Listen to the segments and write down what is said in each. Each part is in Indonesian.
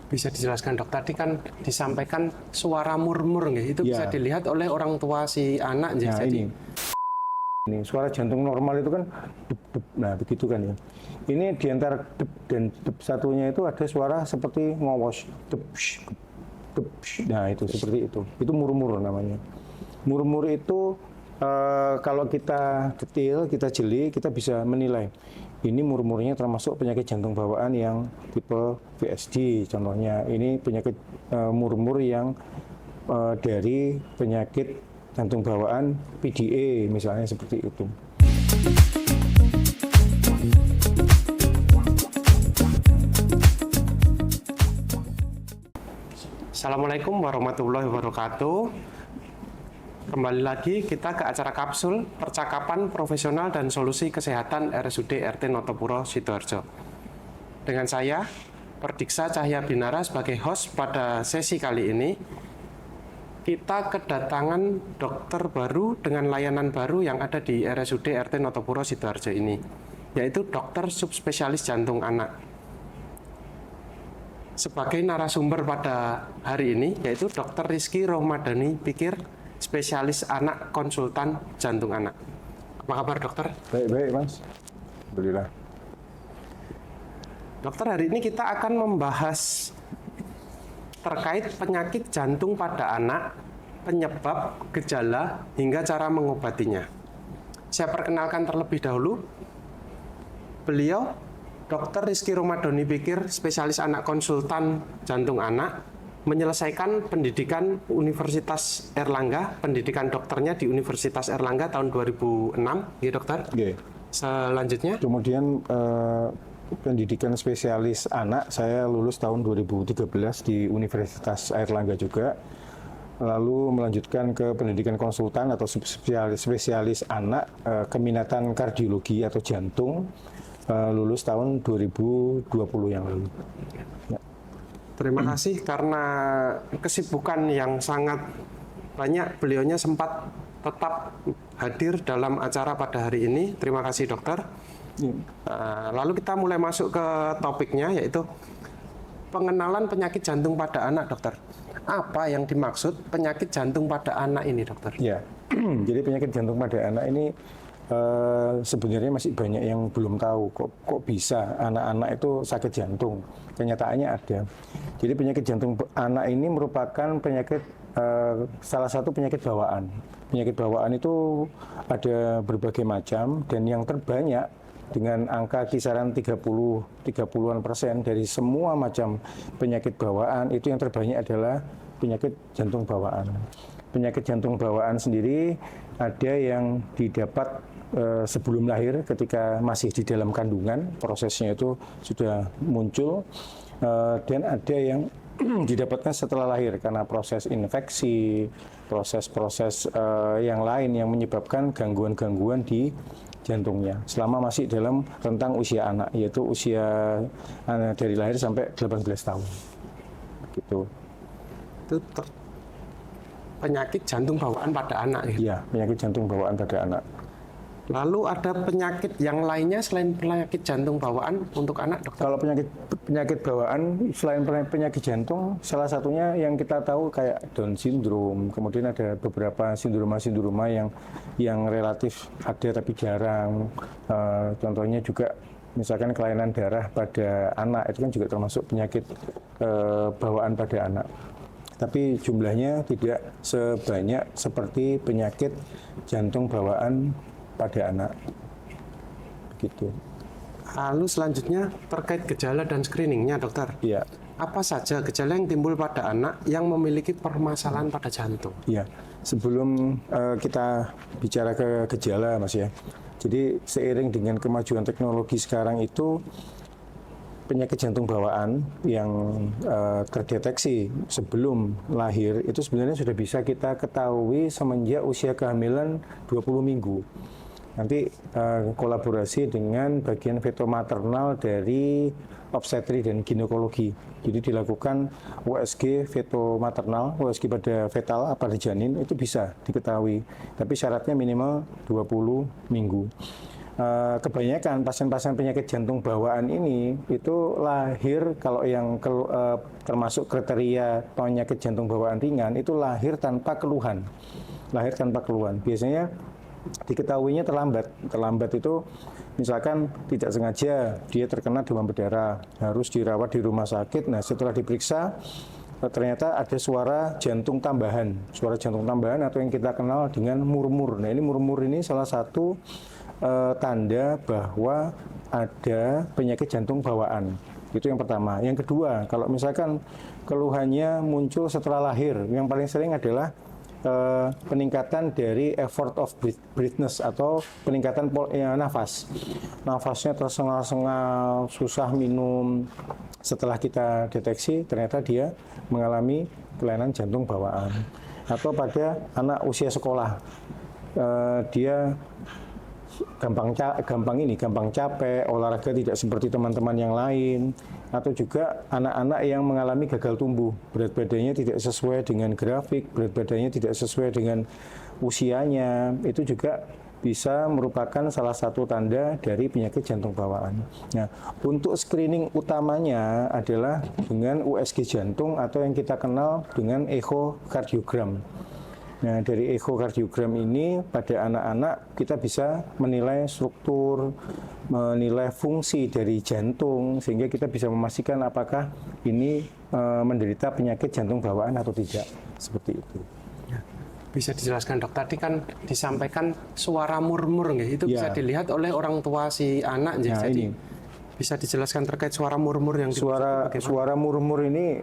Bisa dijelaskan dok, tadi kan disampaikan suara murmur nggih, itu bisa dilihat oleh orang tua si anak. Nah, jadi ini suara jantung normal itu kan dep, dep, nah begitu kan ya. Ini di antara dep dan dep satunya itu ada suara seperti ngowos, dep, dep, nah itu seperti itu. Itu murmur namanya. Murmur itu kalau kita detail, kita jeli, kita bisa menilai. Ini murmurnya termasuk penyakit jantung bawaan yang tipe VSD contohnya. Ini penyakit murmur yang dari penyakit jantung bawaan PDA misalnya seperti itu. Assalamualaikum warahmatullahi wabarakatuh. Kembali lagi kita ke acara kapsul percakapan profesional dan solusi kesehatan RSUD RT Notopuro Sidoarjo. Dengan saya, Perdiksa Cahya Binara sebagai host pada sesi kali ini. Kita kedatangan dokter baru dengan layanan baru yang ada di RSUD RT Notopuro Sidoarjo ini, yaitu dokter subspesialis jantung anak. Sebagai narasumber pada hari ini yaitu Dr. Rizky Rohmadani Pikir, spesialis anak konsultan jantung anak. Apa kabar dokter? Baik mas, alhamdulillah. Dokter, hari ini kita akan membahas terkait penyakit jantung pada anak, penyebab, gejala, hingga cara mengobatinya. Saya perkenalkan terlebih dahulu, beliau Dr. Rizky Rohmadani Pikir, spesialis anak konsultan jantung anak, menyelesaikan pendidikan Universitas Airlangga, pendidikan dokternya di Universitas Airlangga tahun 2006, ya dokter? Okay. Selanjutnya? Kemudian pendidikan spesialis anak, saya lulus tahun 2013 di Universitas Airlangga juga. Lalu melanjutkan ke pendidikan konsultan atau spesialis anak, keminatan kardiologi atau jantung, lulus tahun 2020 yang lalu. Ya. Terima kasih karena kesibukan yang sangat banyak, beliaunya sempat tetap hadir dalam acara pada hari ini. Terima kasih dokter. Lalu kita mulai masuk ke topiknya, yaitu pengenalan penyakit jantung pada anak, dokter. Apa yang dimaksud penyakit jantung pada anak ini, dokter? Ya, jadi penyakit jantung pada anak ini sebenarnya masih banyak yang belum tahu kok bisa anak-anak itu sakit jantung. Kenyataannya ada. Jadi penyakit jantung anak ini merupakan penyakit salah satu penyakit bawaan. Penyakit bawaan itu ada berbagai macam dan yang terbanyak dengan angka kisaran 30-an% dari semua macam penyakit bawaan itu yang terbanyak adalah penyakit jantung bawaan. Penyakit jantung bawaan sendiri ada yang didapat sebelum lahir ketika masih di dalam kandungan, prosesnya itu sudah muncul, dan ada yang didapatkan setelah lahir karena proses infeksi, proses-proses yang lain yang menyebabkan gangguan-gangguan di jantungnya selama masih dalam rentang usia anak, yaitu usia dari lahir sampai 18 tahun. Gitu. Itu penyakit jantung bawaan pada anak ya? Iya, penyakit jantung bawaan pada anak. Lalu ada penyakit yang lainnya selain penyakit jantung bawaan untuk anak, dokter? Kalau penyakit bawaan selain penyakit jantung, salah satunya yang kita tahu kayak Down syndrome, kemudian ada beberapa sindroma yang relatif ada tapi jarang. Contohnya juga misalkan kelainan darah pada anak, itu kan juga termasuk penyakit bawaan pada anak. Tapi jumlahnya tidak sebanyak seperti penyakit jantung bawaan pada anak. Gitu. Lalu selanjutnya terkait gejala dan screeningnya, dokter. Iya. Apa saja gejala yang timbul pada anak yang memiliki permasalahan pada jantung? Iya. Sebelum kita bicara ke gejala, Mas ya. Jadi seiring dengan kemajuan teknologi sekarang itu, penyakit jantung bawaan yang terdeteksi sebelum lahir itu sebenarnya sudah bisa kita ketahui semenjak usia kehamilan 20 minggu. Nanti kolaborasi dengan bagian fetomaternal dari obstetri dan ginekologi. Jadi dilakukan USG fetomaternal, USG pada fetal, pada janin itu bisa diketahui. Tapi syaratnya minimal 20 minggu. kebanyakan pasien-pasien penyakit jantung bawaan ini itu lahir kalau yang termasuk kriteria penyakit jantung bawaan ringan itu lahir tanpa keluhan. Lahir tanpa keluhan. Biasanya diketahuinya terlambat. Terlambat itu misalkan tidak sengaja dia terkena demam berdarah, harus dirawat di rumah sakit. Nah, setelah diperiksa ternyata ada suara jantung tambahan atau yang kita kenal dengan murmur. Nah, ini murmur ini salah satu tanda bahwa ada penyakit jantung bawaan. Itu yang pertama. Yang kedua, kalau misalkan keluhannya muncul setelah lahir, yang paling sering adalah peningkatan dari effort of breathness atau peningkatan nafas. Nafasnya tersengal-sengal, susah minum. Setelah kita deteksi, ternyata dia mengalami kelainan jantung bawaan. Atau pada anak usia sekolah, dia gampang capek, olahraga tidak seperti teman-teman yang lain, atau juga anak-anak yang mengalami gagal tumbuh, berat badannya tidak sesuai dengan grafik, berat badannya tidak sesuai dengan usianya, itu juga bisa merupakan salah satu tanda dari penyakit jantung bawaan. Nah, untuk screening utamanya adalah dengan USG jantung atau yang kita kenal dengan echokardiogram. Nah, dari echokardiogram ini pada anak-anak kita bisa menilai struktur, menilai fungsi dari jantung sehingga kita bisa memastikan apakah ini menderita penyakit jantung bawaan atau tidak. Seperti itu. Bisa dijelaskan dok, tadi kan disampaikan suara murmur itu bisa dilihat oleh orang tua si anak. Nah, jadi ini bisa dijelaskan terkait suara murmur yang suara murmur ini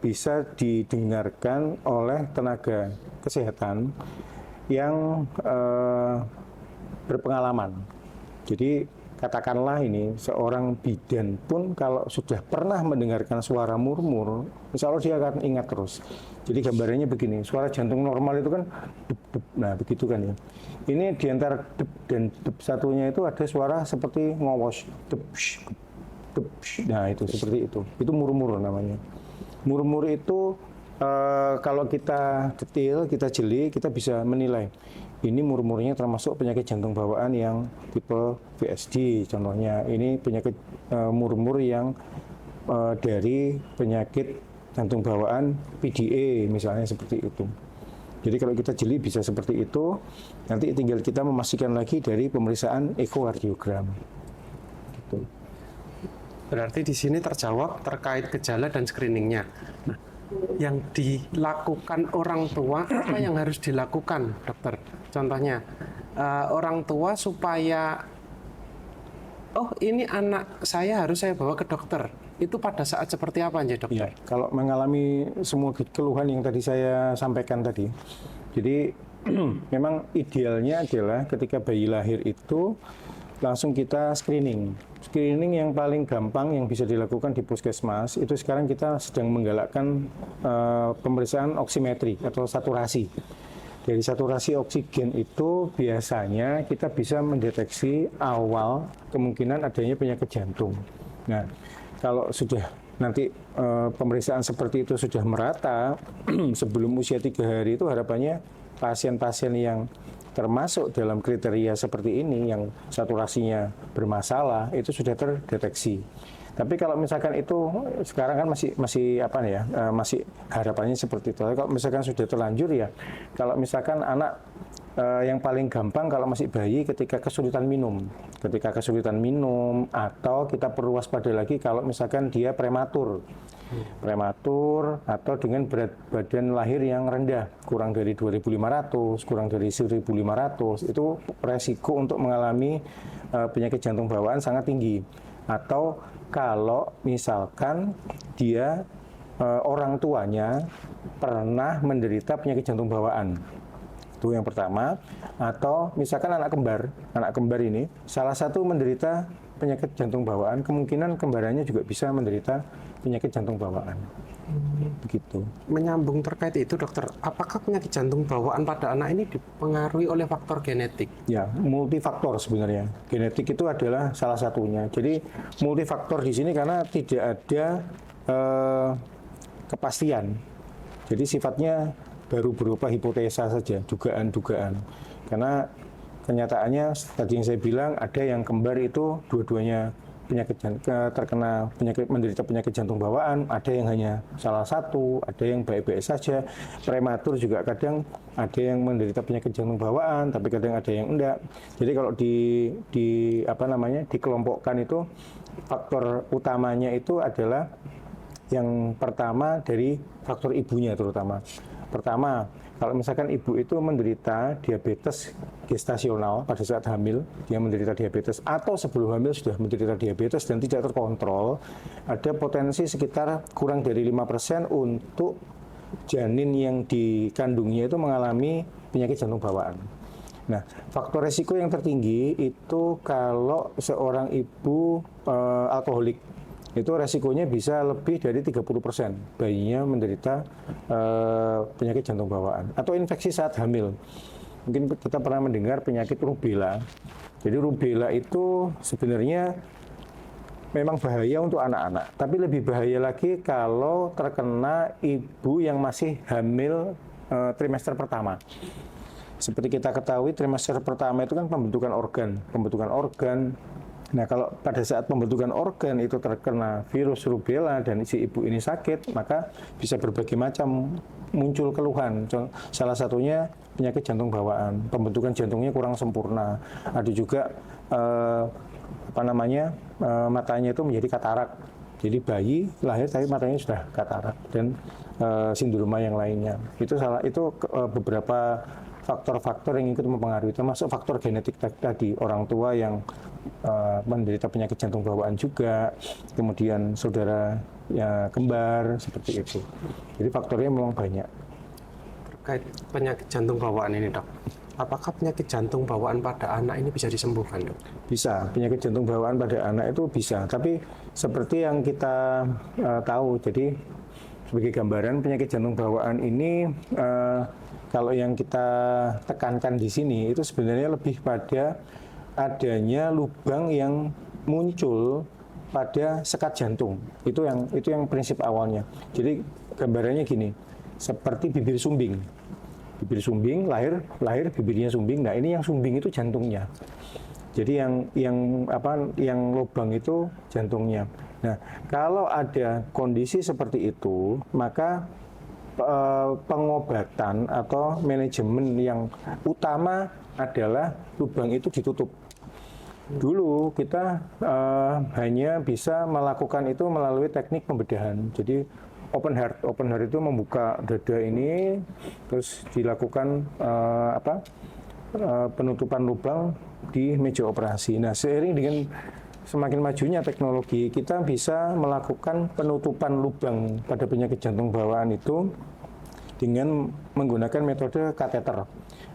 bisa didengarkan oleh tenaga kesehatan yang berpengalaman. Jadi katakanlah ini seorang bidan pun kalau sudah pernah mendengarkan suara murmur, insya Allah dia akan ingat terus. Jadi gambarannya begini, suara jantung normal itu kan dep-dep, nah begitu kan ya. Ini di antara dep dan dep satunya itu ada suara seperti ngowos, dep, dep, nah itu seperti itu. Itu murmur namanya. Murmur itu kalau kita detail, kita jeli, kita bisa menilai. Ini murmurnya termasuk penyakit jantung bawaan yang tipe VSD contohnya. Ini penyakit murmur yang dari penyakit jantung bawaan PDA misalnya seperti itu. Jadi kalau kita jeli bisa seperti itu. Nanti tinggal kita memastikan lagi dari pemeriksaan echokardiogram. Gitu. Berarti di sini terjawab terkait gejala dan screeningnya. Nah, yang dilakukan orang tua, apa yang harus dilakukan, dokter? Contohnya, orang tua supaya, oh ini anak saya harus saya bawa ke dokter. Itu pada saat seperti apa aja, dokter? Ya, kalau mengalami semua keluhan yang tadi saya sampaikan tadi, jadi memang idealnya adalah ketika bayi lahir itu langsung kita screening. Screening yang paling gampang yang bisa dilakukan di puskesmas itu sekarang kita sedang menggalakkan pemeriksaan oksimetri atau saturasi. Dari saturasi oksigen itu biasanya kita bisa mendeteksi awal kemungkinan adanya penyakit jantung. Nah, kalau sudah nanti pemeriksaan seperti itu sudah merata sebelum usia 3 hari itu harapannya pasien-pasien yang termasuk dalam kriteria seperti ini yang saturasinya bermasalah itu sudah terdeteksi. Tapi kalau misalkan itu sekarang kan masih apa ya, masih harapannya seperti itu. Kalau misalkan sudah terlanjur ya, kalau misalkan anak yang paling gampang kalau masih bayi ketika kesulitan minum atau kita perlu waspada lagi kalau misalkan dia prematur atau dengan berat badan lahir yang rendah kurang dari 2.500 kurang dari 1.500 itu resiko untuk mengalami penyakit jantung bawaan sangat tinggi. Atau kalau misalkan dia orang tuanya pernah menderita penyakit jantung bawaan. Itu yang pertama. Atau misalkan anak kembar ini salah satu menderita penyakit jantung bawaan, kemungkinan kembarannya juga bisa menderita penyakit jantung bawaan. Begitu. Menyambung terkait itu, dokter, apakah penyakit jantung bawaan pada anak ini dipengaruhi oleh faktor genetik? Ya, multifaktor sebenarnya. Genetik itu adalah salah satunya. Jadi multifaktor di sini karena tidak ada kepastian. Jadi sifatnya baru berupa hipotesa saja, dugaan-dugaan. Karena kenyataannya tadi yang saya bilang ada yang kembar itu dua-duanya menderita penyakit jantung bawaan, ada yang hanya salah satu, ada yang baik-baik saja. Prematur juga kadang ada yang menderita penyakit jantung bawaan, tapi kadang ada yang enggak. Jadi kalau dikelompokkan itu faktor utamanya itu adalah yang pertama dari faktor ibunya terutama. Pertama, kalau misalkan ibu itu menderita diabetes gestasional pada saat hamil, dia menderita diabetes atau sebelum hamil sudah menderita diabetes dan tidak terkontrol, ada potensi sekitar kurang dari 5% untuk janin yang dikandungnya itu mengalami penyakit jantung bawaan. Nah, faktor resiko yang tertinggi itu kalau seorang ibu alkoholik, itu resikonya bisa lebih dari 30% bayinya menderita penyakit jantung bawaan atau infeksi saat hamil. Mungkin kita pernah mendengar penyakit rubella. Jadi rubella itu sebenarnya memang bahaya untuk anak-anak, tapi lebih bahaya lagi kalau terkena ibu yang masih hamil trimester pertama. Seperti kita ketahui, trimester pertama itu kan pembentukan organ. Nah, kalau pada saat pembentukan organ itu terkena virus rubella dan si ibu ini sakit, maka bisa berbagai macam muncul keluhan. Salah satunya penyakit jantung bawaan, pembentukan jantungnya kurang sempurna. Ada juga matanya itu menjadi katarak. Jadi bayi lahir tapi matanya sudah katarak dan sindroma yang lainnya. Itu beberapa faktor-faktor yang ikut mempengaruhi, termasuk faktor genetik tadi, orang tua yang menderita penyakit jantung bawaan juga, kemudian saudara ya kembar seperti itu. Jadi faktornya memang banyak. Terkait penyakit jantung bawaan ini, Dok, apakah penyakit jantung bawaan pada anak ini bisa disembuhkan, Dok? Bisa, penyakit jantung bawaan pada anak itu bisa, tapi seperti yang kita tahu, jadi sebagai gambaran penyakit jantung bawaan ini kalau yang kita tekankan di sini itu sebenarnya lebih pada adanya lubang yang muncul pada sekat jantung. Itu yang prinsip awalnya. Jadi gambarannya gini, seperti bibir sumbing. Bibir sumbing lahir bibirnya sumbing. Nah, ini yang sumbing itu jantungnya. Jadi yang lubang itu jantungnya. Nah, kalau ada kondisi seperti itu, maka pengobatan atau manajemen yang utama adalah lubang itu ditutup. Dulu kita hanya bisa melakukan itu melalui teknik pembedahan. Jadi open heart itu membuka dada ini, terus dilakukan penutupan lubang di meja operasi. Nah, seiring dengan semakin majunya teknologi, kita bisa melakukan penutupan lubang pada penyakit jantung bawaan itu dengan menggunakan metode kateter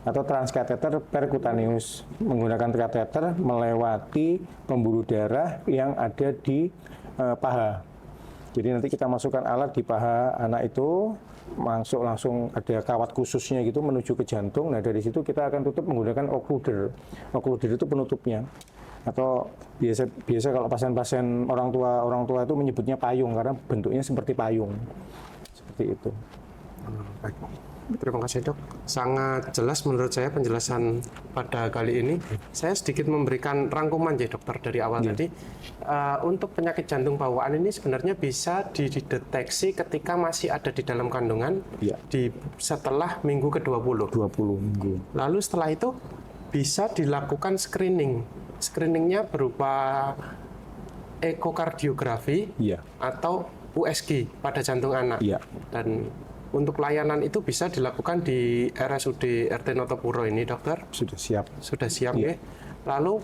atau transkateter perkutaneus. Menggunakan kateter melewati pembuluh darah yang ada di paha. Jadi nanti kita masukkan alat di paha anak itu, langsung ada kawat khususnya gitu menuju ke jantung. Nah, dari situ kita akan tutup menggunakan occluder. Occluder itu penutupnya. Atau biasa kalau pasien-pasien orang tua itu menyebutnya payung karena bentuknya seperti payung. Seperti itu. Baik. Terima kasih, Dok. Sangat jelas menurut saya penjelasan pada kali ini. Saya sedikit memberikan rangkuman ya, Dokter, dari awal tadi. Untuk penyakit jantung bawaan ini sebenarnya bisa dideteksi ketika masih ada di dalam kandungan setelah minggu ke-20. 20 minggu. Lalu setelah itu bisa dilakukan screening. Screeningnya berupa ekokardiografi atau USG pada jantung anak. Dan untuk layanan itu bisa dilakukan di RSUD RT Notopuro ini, Dokter? Sudah siap. Sudah siap, ya. Lalu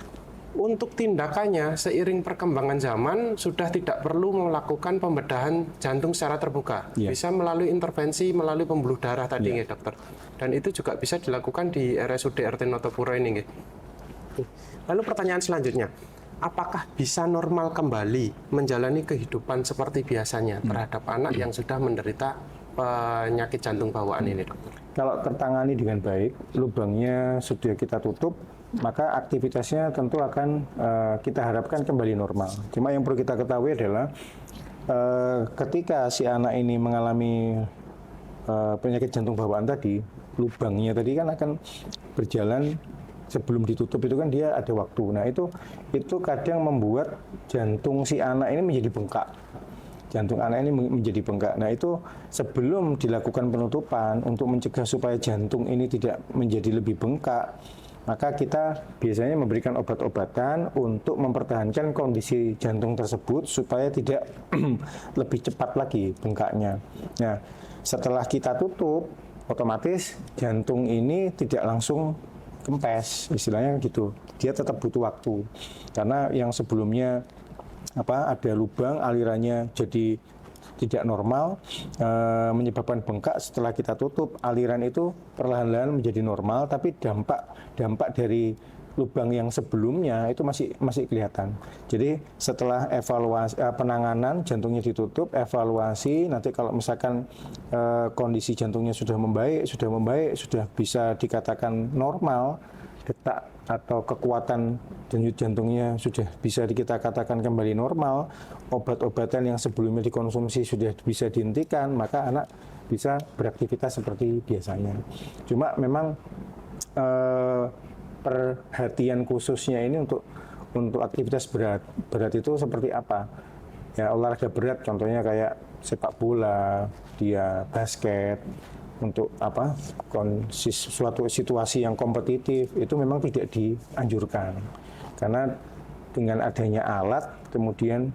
untuk tindakannya seiring perkembangan zaman sudah tidak perlu melakukan pembedahan jantung secara terbuka. Bisa melalui intervensi, melalui pembuluh darah tadi, ya, Dokter. Dan itu juga bisa dilakukan di RSUD RT Notopuro ini, ya. Lalu pertanyaan selanjutnya, apakah bisa normal kembali menjalani kehidupan seperti biasanya terhadap anak yang sudah menderita penyakit jantung bawaan ini, Dokter? Kalau tertangani dengan baik, lubangnya sudah kita tutup, maka aktivitasnya tentu akan kita harapkan kembali normal. Cuma yang perlu kita ketahui adalah ketika si anak ini mengalami penyakit jantung bawaan tadi, lubangnya tadi kan akan berjalan sebelum ditutup itu kan dia ada waktu. Nah itu kadang membuat jantung si anak ini menjadi bengkak. Jantung anak ini menjadi bengkak. Nah itu sebelum dilakukan penutupan untuk mencegah supaya jantung ini tidak menjadi lebih bengkak, maka kita biasanya memberikan obat-obatan untuk mempertahankan kondisi jantung tersebut supaya tidak lebih cepat lagi bengkaknya. Nah setelah kita tutup, otomatis jantung ini tidak langsung kempes, istilahnya gitu. Dia tetap butuh waktu karena yang sebelumnya ada lubang, alirannya jadi tidak normal, menyebabkan bengkak. Setelah kita tutup, aliran itu perlahan-lahan menjadi normal, tapi dampak dari lubang yang sebelumnya itu masih kelihatan. Jadi setelah evaluasi penanganan, jantungnya ditutup, evaluasi, nanti kalau misalkan kondisi jantungnya sudah membaik, sudah bisa dikatakan normal, detak atau kekuatan denyut jantungnya sudah bisa kita katakan kembali normal, obat-obatan yang sebelumnya dikonsumsi sudah bisa dihentikan, maka anak bisa beraktivitas seperti biasanya. Cuma memang perhatian khususnya ini untuk aktivitas berat itu seperti apa? Ya olahraga berat, contohnya kayak sepak bola, dia basket, untuk suatu situasi yang kompetitif itu memang tidak dianjurkan karena dengan adanya alat kemudian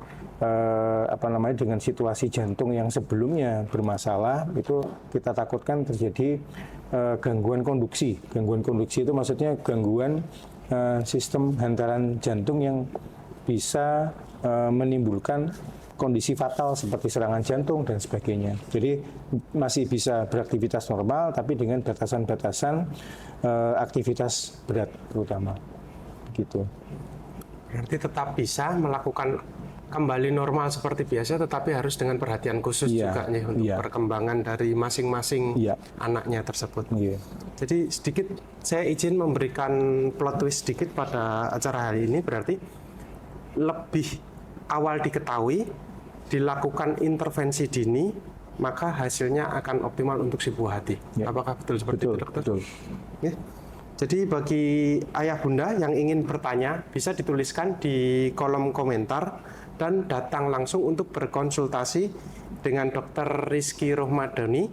dengan situasi jantung yang sebelumnya bermasalah itu kita takutkan terjadi gangguan konduksi. Gangguan konduksi itu maksudnya gangguan sistem hantaran jantung yang bisa menimbulkan kondisi fatal seperti serangan jantung dan sebagainya. Jadi masih bisa beraktivitas normal tapi dengan batasan-batasan aktivitas berat terutama. Gitu. Berarti tetap bisa melakukan kembali normal seperti biasa, tetapi harus dengan perhatian khusus juga nih untuk perkembangan dari masing-masing anaknya tersebut. Jadi sedikit saya izin memberikan plot twist sedikit pada acara hari ini, berarti lebih awal diketahui, dilakukan intervensi dini, maka hasilnya akan optimal untuk si buah hati. Apakah betul seperti itu, dokter? Betul. Ya. Jadi bagi ayah bunda yang ingin bertanya, bisa dituliskan di kolom komentar dan datang langsung untuk berkonsultasi dengan Dr. Rizky Rohmadoni,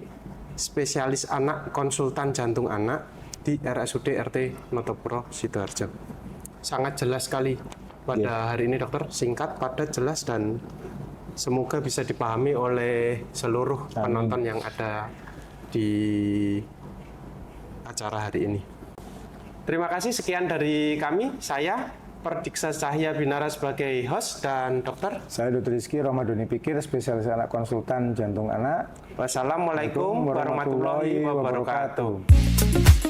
spesialis anak konsultan jantung anak di RSUD RT Notopuro Sidoarjo. Sangat jelas sekali pada hari ini, dokter, singkat, padat, jelas, dan semoga bisa dipahami oleh seluruh penonton yang ada di acara hari ini. Terima kasih, sekian dari kami. Saya Perdiksa Cahya Binara sebagai host dan dokter. Saya Dr. Rizky Rohmadoni Pikir, spesialis anak konsultan jantung anak. Wassalamualaikum warahmatullahi wabarakatuh.